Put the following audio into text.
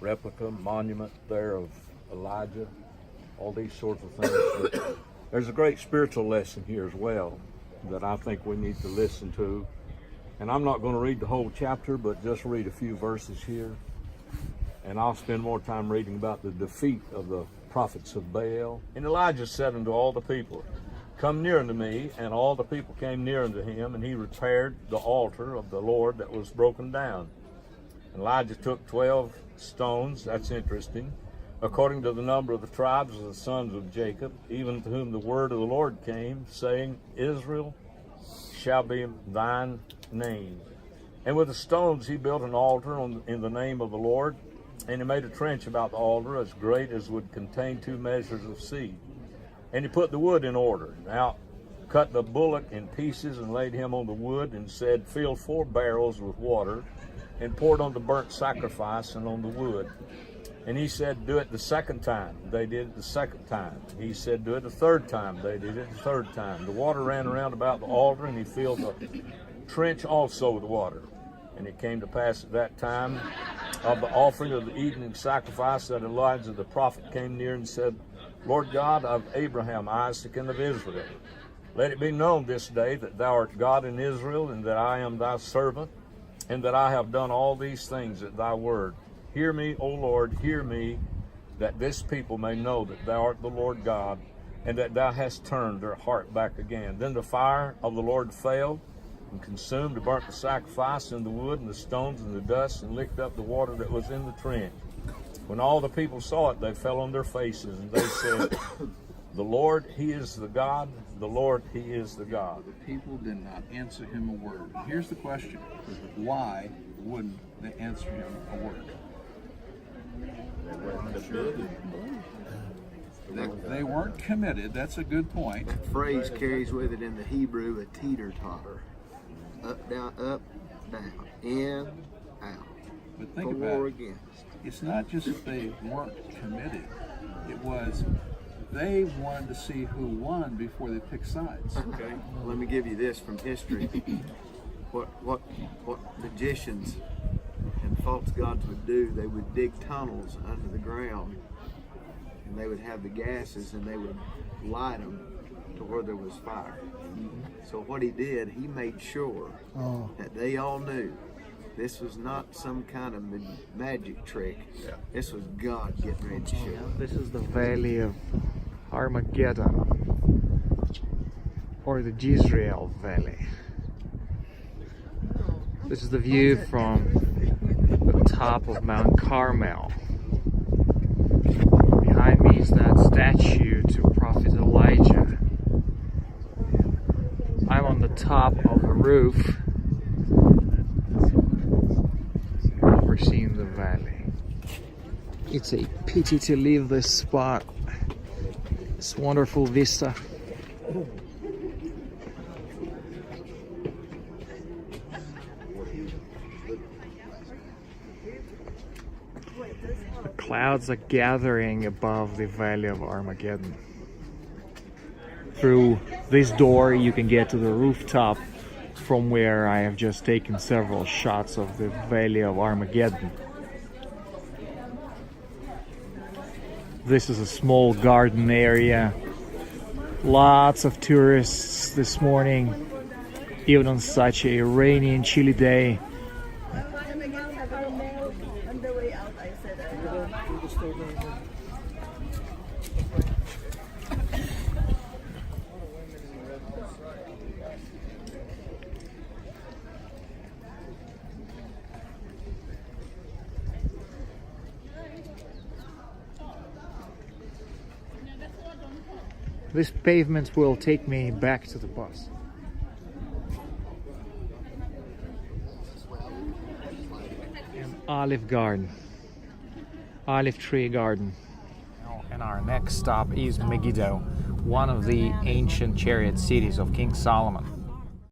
Replica monument there of Elijah, all these sorts of things. But there's a great spiritual lesson here as well that I think we need to listen to. And I'm not going to read the whole chapter, but just read a few verses here. And I'll spend more time reading about the defeat of the prophets of Baal. And Elijah said unto all the people, Come near unto me. And all the people came near unto him, and he repaired the altar of the Lord that was broken down. Elijah took 12 stones, that's interesting, according to the number of the tribes of the sons of Jacob, even to whom the word of the Lord came, saying, Israel shall be thine name. And with the stones he built an altar in the name of the Lord, and he made a trench about the altar as great as would contain 2 measures of seed. And he put the wood in order. Now cut the bullock in pieces and laid him on the wood, and said, Fill 4 barrels with water, and poured on the burnt sacrifice and on the wood. And he said, Do it the second time. They did it the second time. He said, Do it the third time. They did it the third time. The water ran around about the altar, and he filled the trench also with water. And it came to pass at that time of the offering of the evening sacrifice that Elijah the prophet came near and said, Lord God of Abraham, Isaac, and of Israel, let it be known this day that thou art God in Israel, and that I am thy servant, and that I have done all these things at thy word. Hear me, O Lord, hear me, that this people may know that thou art the Lord God, and that thou hast turned their heart back again. Then the fire of the Lord failed, and consumed and burnt the sacrifice, and the wood, and the stones, and the dust, and licked up the water that was in the trench. When all the people saw it, they fell on their faces, and they said, The Lord, he is the God, the Lord, he is the God. The people did not answer him a word. Here's the question. Why wouldn't they answer him a word? They weren't committed. That's a good point. That phrase carries with it in the Hebrew a teeter-totter. Up, down, in, out. But think For about or it. against. It's not just that they weren't committed. It was they wanted to see who won before they picked sides. Okay. Let me give you this from history. What magicians and false gods would do, they would dig tunnels under the ground, and they would have the gases, and they would light them to where there was fire. So what he did, he made sure that they all knew this was not some kind of magic trick. Yeah. This was God getting ready to show. This is the Valley of Armageddon, or the Jezreel Valley. This is the view from the top of Mount Carmel. Behind me is that statue to Prophet Elijah. I'm on the top of a roof overseeing the valley. It's a pity to leave this spot. This wonderful vista. The clouds are gathering above the Valley of Armageddon. Through this door you can get to the rooftop, from where I have just taken several shots of the Valley of Armageddon. This is a small garden area. Lots of tourists this morning, even on such a rainy and chilly day. On the way out, I said, This pavement will take me back to the bus. An olive garden, olive tree garden. And our next stop is Megiddo, one of the ancient chariot cities of King Solomon.